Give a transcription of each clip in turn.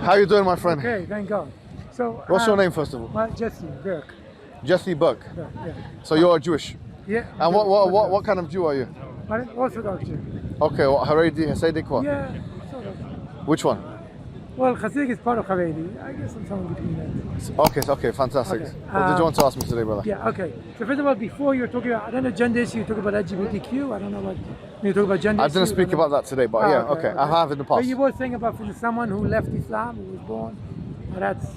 How you doing, my friend? Okay, thank God. So, What's your name, first of all? Jesse Burke. Jesse Burke. Yeah. So you're Jewish. Yeah. And what kind of Jew are you? I'm Orthodox Jew. Okay, what, Haredi, Hasidic, what? Yeah, sort of. Which one? Well, Hasidic is part of Haredi. I guess I'm somewhere between that. Okay, fantastic. Okay. What did you want to ask me today, brother? Yeah, okay. So first of all, before you were talking about, I don't know, gender issue, you talk about LGBTQ, I don't know what, you talk about gender I didn't issue, speak about that today, but yeah, okay. I have in the But past. you were saying about for someone who left Islam, who was born, well, that's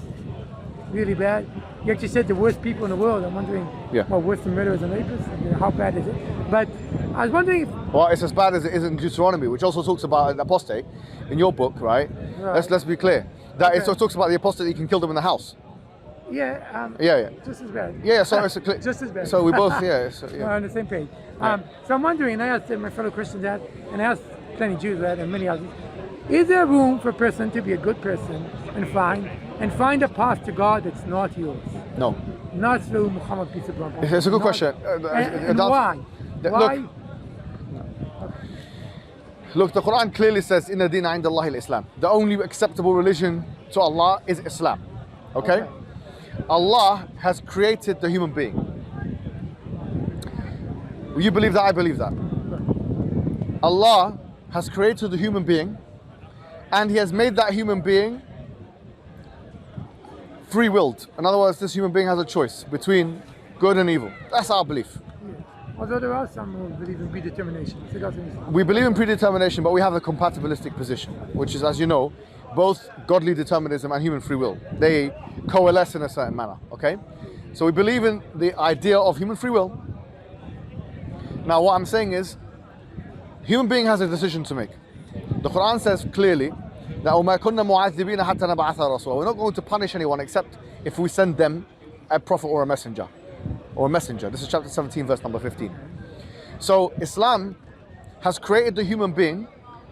really bad. You actually said the worst people in the world. I'm wondering, well, worse than murderers and rapists? I mean, how bad is it? But I was wondering if... Well, it's as bad as it is in Deuteronomy, which also talks about an apostate in your book, right? Let's be clear. That it talks about the apostate, you can kill them in the house. Yeah. Yeah. Just as bad. Yeah, so it's just as bad. So we both, yeah. We're on the same page. So I'm wondering, and I asked my fellow Christians that, and I asked plenty of Jews that, and many others, is there room for a person to be a good person and find a path to God that's not yours? No. Not through Muhammad, peace be upon him. It's a good question. And why? Why? Look, the Quran clearly says, Inna dina inda Allah al-Islam. The only acceptable religion to Allah is Islam. Okay? Allah has created the human being. You believe that? I believe that. Allah has created the human being, and He has made that human being free-willed. In other words, this human being has a choice between good and evil. That's our belief. Although there are some who believe in predetermination. We believe in predetermination, but we have a compatibilistic position, which is, as you know, both godly determinism and human free will. They coalesce in a certain manner, okay? So we believe in the idea of human free will. Now, what I'm saying is, human being has a decision to make. The Quran says clearly that we're not going to punish anyone except if we send them a prophet or a messenger. This is chapter 17, verse number 15. So Islam has created the human being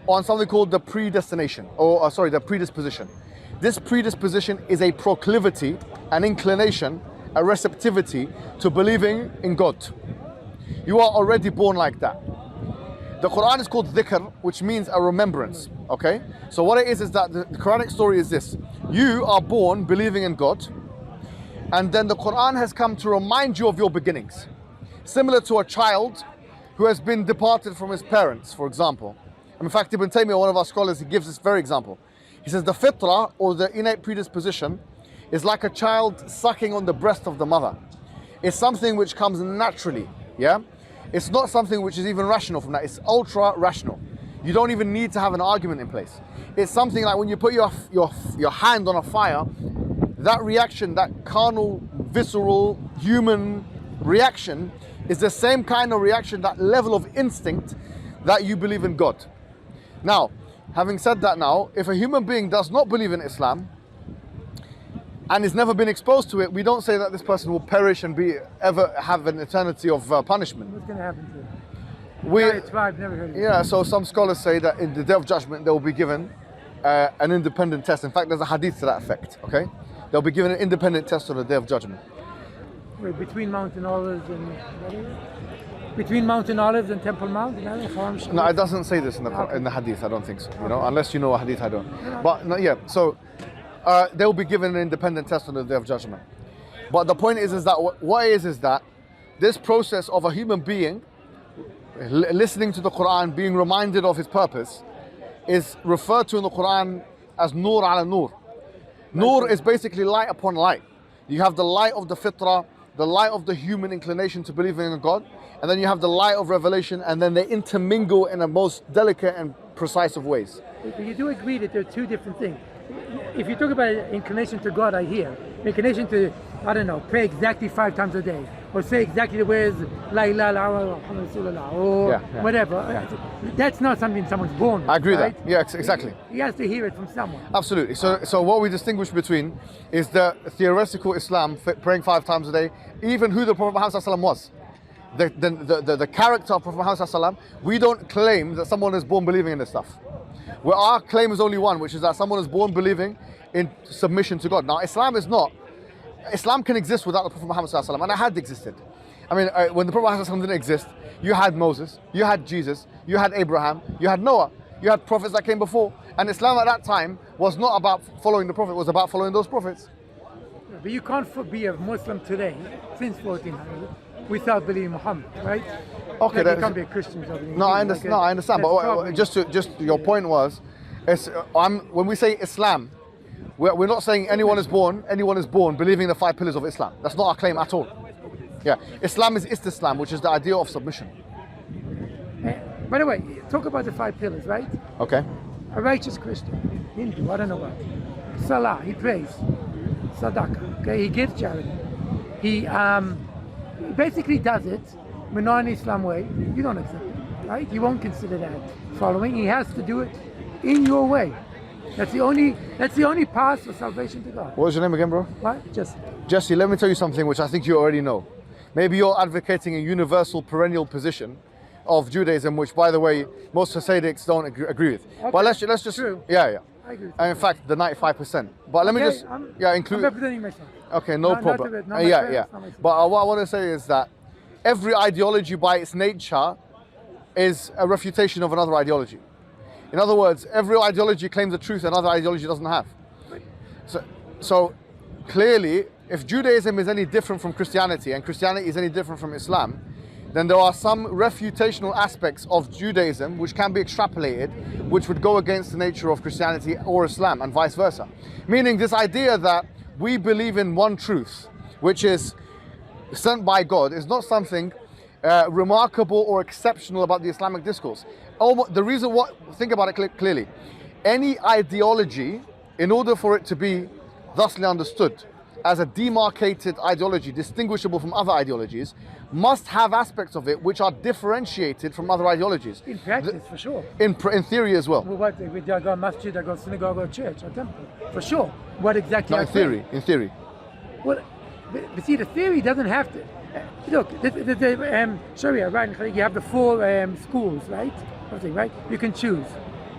on something called the predestination, the predisposition. This predisposition is a proclivity, an inclination, a receptivity to believing in God. You are already born like that. The Quran is called dhikr, which means a remembrance, okay? So what it is that the Quranic story is this. You are born believing in God, and then the Quran has come to remind you of your beginnings. Similar to a child who has been departed from his parents, for example. In fact, Ibn Taymiyyah, one of our scholars, he gives this very example. He says the fitrah, or the innate predisposition, is like a child sucking on the breast of the mother. It's something which comes naturally, yeah? It's not something which is even rational from that. It's ultra rational. You don't even need to have an argument in place. It's something like when you put your hand on a fire, that reaction, that carnal, visceral, human reaction is the same kind of reaction, that level of instinct that you believe in God. Now, having said that now, if a human being does not believe in Islam and has never been exposed to it, we don't say that this person will perish and ever have an eternity of punishment. What's going to happen to him? Yeah, so some scholars say that in the Day of Judgment they will be given an independent test. In fact, there's a hadith to that effect, okay? They'll be given an independent test on the Day of Judgment. Wait, between Mountain Olives and... Between Mountain Olives and Temple Mount? No, it doesn't say this in the hadith, I don't think so. You know, unless you know a hadith, I don't. But no, yeah, so they'll be given an independent test on the Day of Judgment. But the point is that what is that this process of a human being listening to the Quran, being reminded of his purpose, is referred to in the Quran as nur ala nur. Nur is basically light upon light. You have the light of the fitrah, the light of the human inclination to believe in God, and then you have the light of revelation, and then they intermingle in a most delicate and precise of ways. But you do agree that there are two different things. If you talk about inclination to God, I hear. Inclination to, I don't know, pray exactly 5 times a day, or say exactly the words, La ilaha illallah, or whatever. That's not something someone's born with. I agree right? that. Yeah, exactly. He has to hear it from someone. Absolutely. So what we distinguish between is the theoretical Islam, praying 5 times a day, even who the Prophet Muhammad was. The character of Prophet Muhammad, we don't claim that someone is born believing in this stuff. Well, our claim is only one, which is that someone is born believing in submission to God. Now, Islam can exist without the Prophet Muhammad, and it had existed. I mean, when the Prophet Muhammad didn't exist, you had Moses, you had Jesus, you had Abraham, you had Noah. you had prophets that came before. And Islam at that time was not about following the prophet, it was about following those prophets. But you can't be a Muslim today, since 1400, without believing Muhammad, right? Okay, like you can't be a Christian without believing no, I Muhammad. understand. No, I understand. But just your point was, when we say Islam, we're not saying anyone is born believing the 5 pillars of Islam. That's not our claim at all. Yeah, Islam is Istislam, which is the idea of submission. By the way, talk about the 5 pillars, right? Okay. A righteous Christian, Hindu, I don't know what. Salah, he prays. Sadaqah, okay, he gives charity. He basically does it, but not in Islam way. You don't accept it, right? You won't consider that following. He has to do it in your way. That's the only path for salvation to God. What was your name again, bro? What? Jesse, let me tell you something which I think you already know. Maybe you're advocating a universal perennial position of Judaism, which, by the way, most Hasidics don't agree with. Okay. But let's just True. yeah. I agree. And in fact, the 95%. But let me just include. I'm representing myself. Okay, no problem. Not my parents, not myself. But what I want to say is that every ideology by its nature is a refutation of another ideology. In other words, every ideology claims a truth another ideology doesn't have. So clearly, if Judaism is any different from Christianity and Christianity is any different from Islam, then there are some refutational aspects of Judaism which can be extrapolated, which would go against the nature of Christianity or Islam and vice versa. Meaning this idea that we believe in one truth, which is sent by God, is not something remarkable or exceptional about the Islamic discourse. The reason think about it clearly. Any ideology, in order for it to be thusly understood as a demarcated ideology, distinguishable from other ideologies, must have aspects of it which are differentiated from other ideologies. In practice, for sure. In theory as well. Well, what? I go masjid, I go synagogue, I go church, or temple. For sure. What exactly? No, in theory. Well, but see, the theory doesn't have to. Look, the Sharia, right? You have the 4 schools, right? Something, right? You can choose.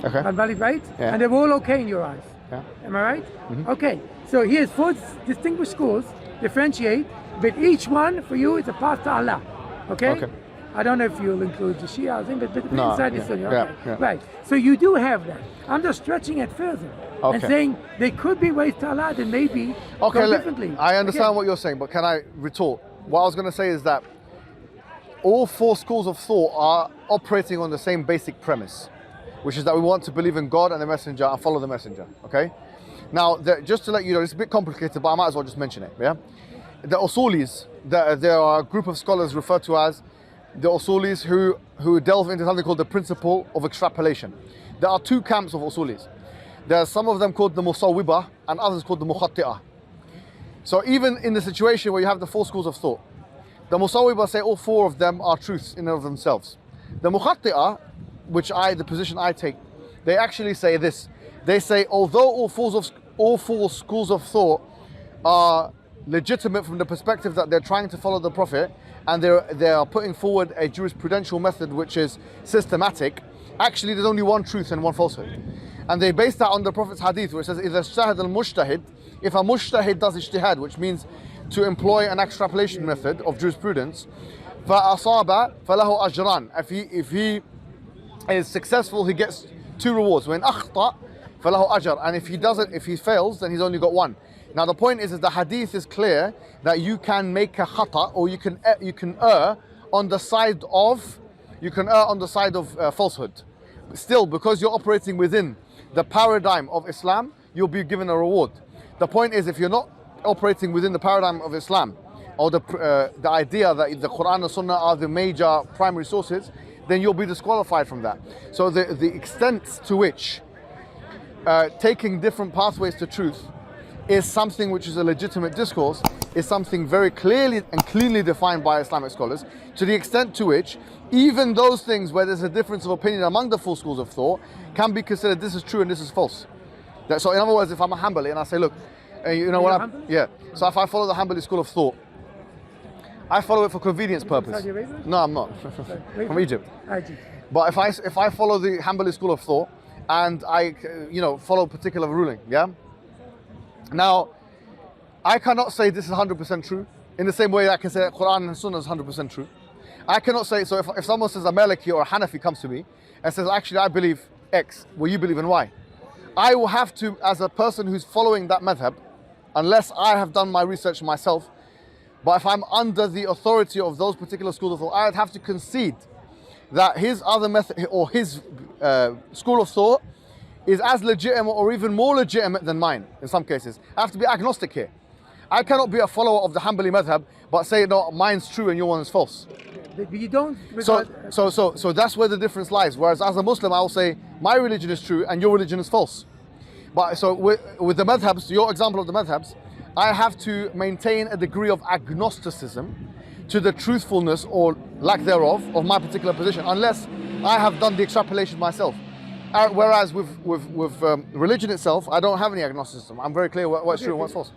Okay. I'm valid, right? Yeah. And they're all okay in your eyes. Yeah. Am I right? Mm-hmm. Okay. So here's 4 distinguished schools, differentiate, but each one for you is a path to Allah. Okay? I don't know if you'll include the Shia thing, but inside this study. Okay. Yeah. Right. So you do have that. I'm just stretching it further and saying there could be ways to Allah that maybe go differently. I understand what you're saying, but can I retort? What I was going to say is that all 4 schools of thought are operating on the same basic premise, which is that we want to believe in God and the Messenger and follow the Messenger. Okay? Now, just to let you know, it's a bit complicated, but I might as well just mention it. Yeah, the Usulis, there are a group of scholars referred to as the Usulis who delve into something called the principle of extrapolation. There are 2 camps of Usulis. There are some of them called the Musawwibah and others called the Mukhatti'ah. So even in the situation where you have the 4 schools of thought, the Musawwibah say all 4 of them are truths in and of themselves. The Mukhatti'ah, the position I take, they actually say this. They say although all 4 schools of thought are legitimate from the perspective that they're trying to follow the Prophet and they are putting forward a jurisprudential method which is systematic, actually there's only one truth and one falsehood. And they base that on the Prophet's hadith where it says, إِذَا اجْتَهَدَ الْمُجْتَهِدْ, if a mujtahid does ijtihad, which means to employ an extrapolation method of jurisprudence, فَأَصَابَ فَلَهُ أَجْران. If he is successful, he gets 2 rewards. When أَخْطَأ فَلَهُ أَجْر. And if he fails, then he's only got 1. Now the point is the hadith is clear that you can make a khata, or you can err on the side of falsehood. Still, because you're operating within the paradigm of Islam, you'll be given a reward. The point is, if you're not operating within the paradigm of Islam, or the idea that the Quran and Sunnah are the major primary sources, then you'll be disqualified from that. So the extent to which taking different pathways to truth is something which is a legitimate discourse, is something very clearly and cleanly defined by Islamic scholars, to the extent to which even those things where there's a difference of opinion among the 4 schools of thought can be considered this is true and this is false. So in other words, if I'm a Hanbali and I say, look, so if I follow the Hanbali school of thought, I follow it for convenience purpose. No, I'm not. From Egypt. But if I follow the Hanbali school of thought and I follow a particular ruling, yeah? Now, I cannot say this is 100% true in the same way I can say that Quran and Sunnah is 100% true. I cannot say, so if someone says a Maliki or a Hanafi comes to me and says, actually I believe X, well, you believe in Y. I will have to, as a person who's following that madhab, unless I have done my research myself, but if I'm under the authority of those particular schools of thought, I'd have to concede that his other method or his school of thought is as legitimate or even more legitimate than mine in some cases. I have to be agnostic here. I cannot be a follower of the Hanbali madhab but say, no, mine's true and your one is false. But you don't So regard, that's where the difference lies. Whereas as a Muslim, I will say my religion is true and your religion is false. But so with the madhabs, your example of the madhabs, I have to maintain a degree of agnosticism to the truthfulness or lack thereof of my particular position, unless I have done the extrapolation myself. Whereas with religion itself, I don't have any agnosticism. I'm very clear what's true and what's false.